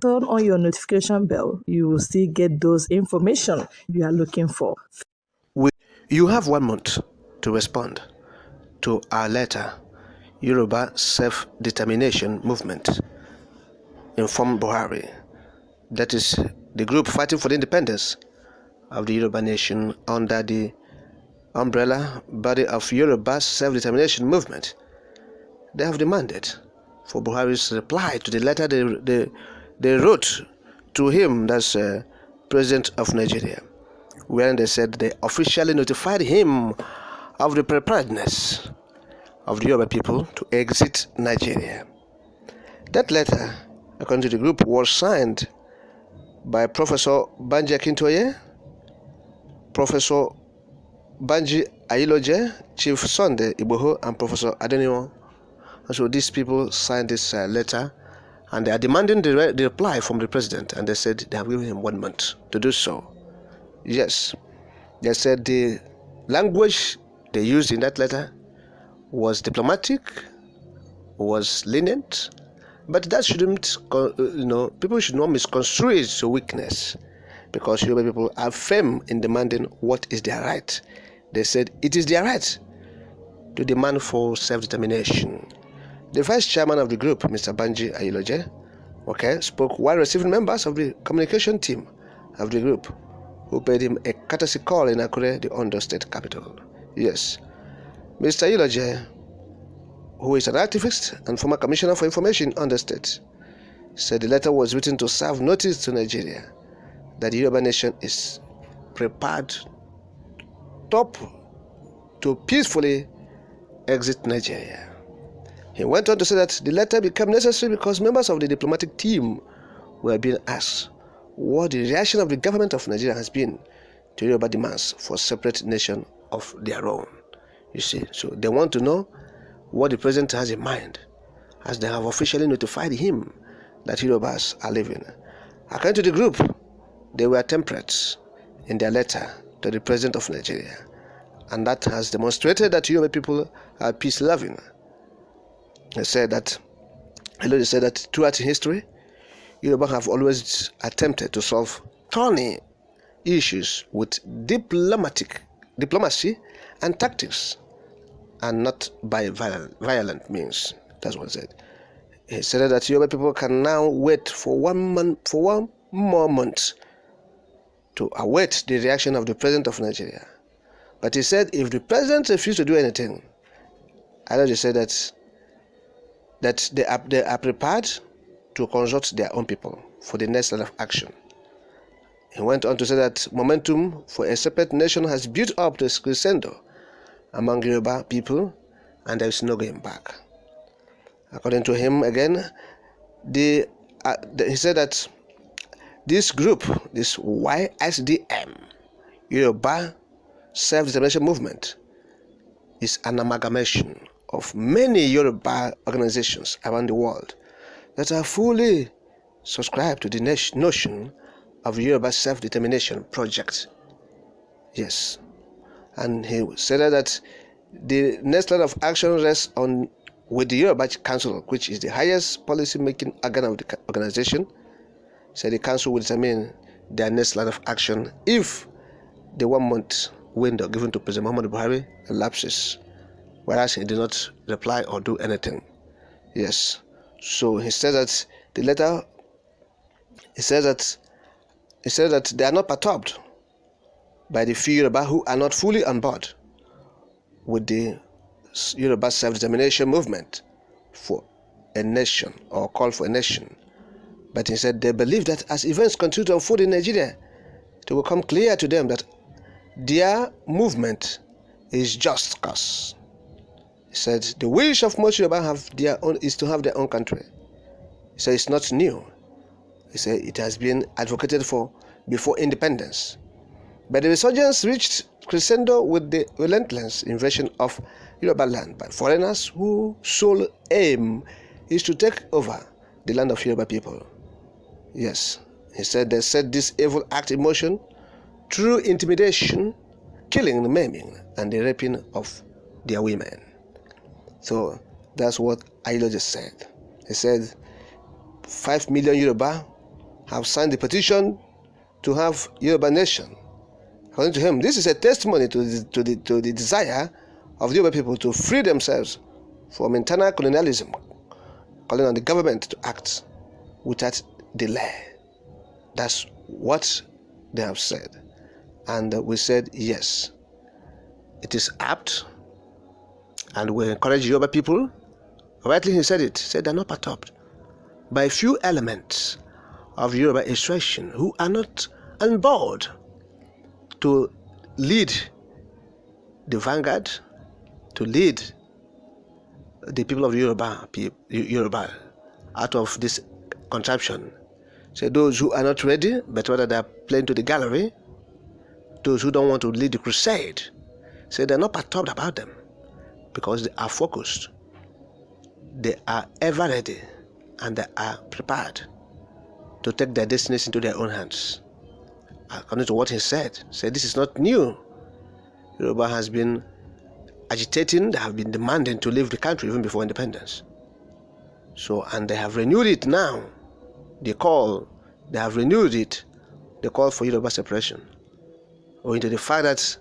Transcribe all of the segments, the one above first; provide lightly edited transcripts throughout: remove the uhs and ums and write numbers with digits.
turn on your notification bell. You will still get those information you are looking for. You have 1 month to respond to our letter, Yoruba Self-Determination Movement, informed Buhari. That is the group fighting for the independence of the Yoruba nation under the umbrella body of Yoruba Self-Determination Movement. They have demanded for Buhari's reply to the letter they wrote to him, that's President of Nigeria, wherein they said they officially notified him of the preparedness of the Yoruba people to exit Nigeria. That letter, according to the group, was signed by Professor Banji Akintoye, Professor Banji Ayiloje, Chief Sunday Igboho, and Professor Adeniran. And so these people signed this letter, and they are demanding the reply from the president, and they said they have given him 1 month to do so. Yes, they said the language they used in that letter was diplomatic, was lenient, but that shouldn't, people should not misconstrue it to weakness, because Yoruba people are firm in demanding what is their right. They said it is their right to demand for self-determination. The vice chairman of the group, Mr. Banji Ayiloje, spoke while receiving members of the communication team of the group, who paid him a courtesy call in Akure, the Ondo State capital. Yes, Mr. Ayiloje, who is an activist and former commissioner for information on the state, said the letter was written to serve notice to Nigeria that the Yoruba nation is prepared to peacefully exit Nigeria. He went on to say that the letter became necessary because members of the diplomatic team were being asked what the reaction of the government of Nigeria has been to Yoruba demands for a separate nation of their own. You see, so they want to know what the president has in mind, as they have officially notified him that Yorubas are leaving. According to the group, they were temperate in their letter to the president of Nigeria, and that has demonstrated that Yoruba people are peace-loving. He said that throughout history, Yoruba have always attempted to solve thorny issues with diplomacy and tactics, and not by violent means. That's what he said. He said that Yoruba people can now wait for 1 more month to await the reaction of the president of Nigeria. But he said if the president refuses to do anything, Ayiloje said that they are prepared to consult their own people for the next line of action. He went on to say that momentum for a separate nation has built up to a crescendo among Yoruba people, and there is no going back. According to him, again, he said that this group, this YSDM, Yoruba Self-Determination Movement, is an amalgamation of many Yoruba organizations around the world that are fully subscribed to the notion of Yoruba Self-Determination Project. Yes. And he said that the next line of action rests with the Yoruba Council, which is the highest policy-making organ of the organization. Said the council will determine their next line of action if the 1 month window given to President Muhammadu Buhari elapses, whereas he did not reply or do anything. Yes. So he said that the letter, he said that they are not perturbed by the few Yoruba who are not fully on board with the Yoruba self-determination movement for a nation, or call for a nation. But he said they believe that as events continue to unfold in Nigeria, it will become clear to them that their movement is just cause. He said the wish of most Yoruba is to have their own country. He said it's not new. He said it has been advocated for before independence. But the resurgence reached crescendo with the relentless invasion of Yoruba land by foreigners whose sole aim is to take over the land of Yoruba people. Yes, he said they set this evil act in motion through intimidation, killing, maiming, and the raping of their women. So that's what Ayiloje said. He said 5 million Yoruba have signed the petition to have Yoruba nation. According to him, this is a testimony to the desire of the Yoruba people to free themselves from internal colonialism, calling on the government to act without delay. That's what they have said. And we said, yes, it is apt, and we encourage Yoruba people. Rightly he said they're not perturbed by few elements of Yoruba extraction who are not on board to lead the vanguard, to lead the people of Yoruba out of this contraption. So those who are not ready, but rather they are playing to the gallery, those who don't want to lead the crusade, say they're not perturbed about them because they are focused. They are ever ready and they are prepared to take their destinies into their own hands. According to what he said this is not new. Yoruba has been agitating, they have been demanding to leave the country even before independence. So, and they have renewed it now. They have renewed it, the call for Yoruba separation, owing to the fact that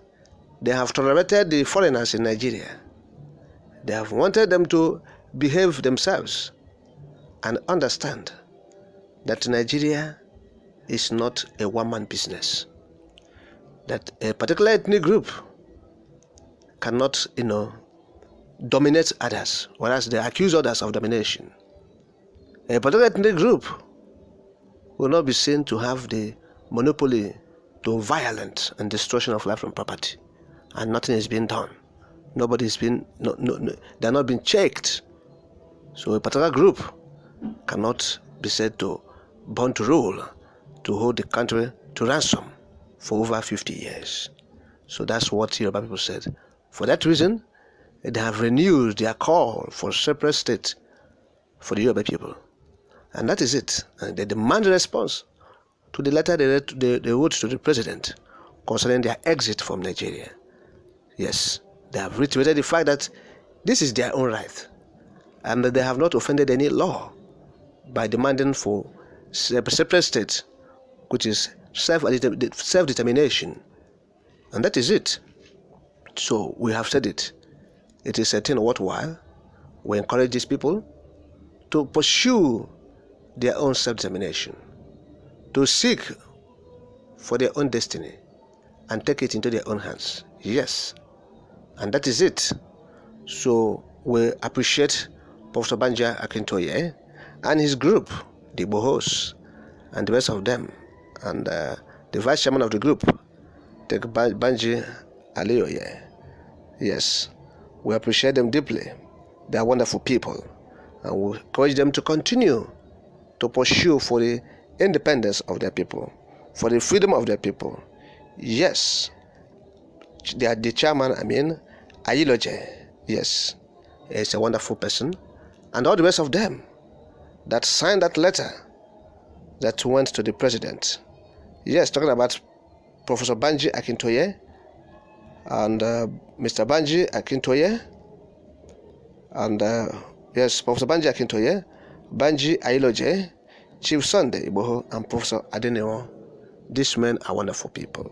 they have tolerated the foreigners in Nigeria. They have wanted them to behave themselves and understand that Nigeria is not a one-man business, that a particular ethnic group cannot, dominate others, whereas they accuse others of domination. A particular ethnic group will not be seen to have the monopoly to violence and destruction of life and property, and nothing is being done. Nobody's been, they're not being checked. So a particular group cannot be said to born to rule, to hold the country to ransom for over 50 years. So that's what Yoruba people said. For that reason, they have renewed their call for a separate state for the Yoruba people. And that is it. And they demand a response to the letter they wrote to the president concerning their exit from Nigeria. Yes, they have reiterated the fact that this is their own right and that they have not offended any law by demanding for a separate state, which is self-determination. And that is it. So we have said it. It is a thing worthwhile. We encourage these people to pursue their own self-determination, to seek for their own destiny and take it into their own hands. Yes. And that is it. So we appreciate Professor Banji Akintoye and his group, the Bohos, and the rest of them, and the vice chairman of the group, the Banji Aliyoye. Yes, we appreciate them deeply. They are wonderful people, and we encourage them to continue to pursue for the independence of their people, for the freedom of their people. Yes, they are the chairman, Ayiloje. Yes, is a wonderful person, and all the rest of them that signed that letter that went to the president. Yes, talking about Professor Banji Akintoye and Mr. Banji Akintoye and yes, Professor Banji Akintoye, Banji Ayiloje, Chief Sunday Iboho, and Professor Adeniro. These men are wonderful people.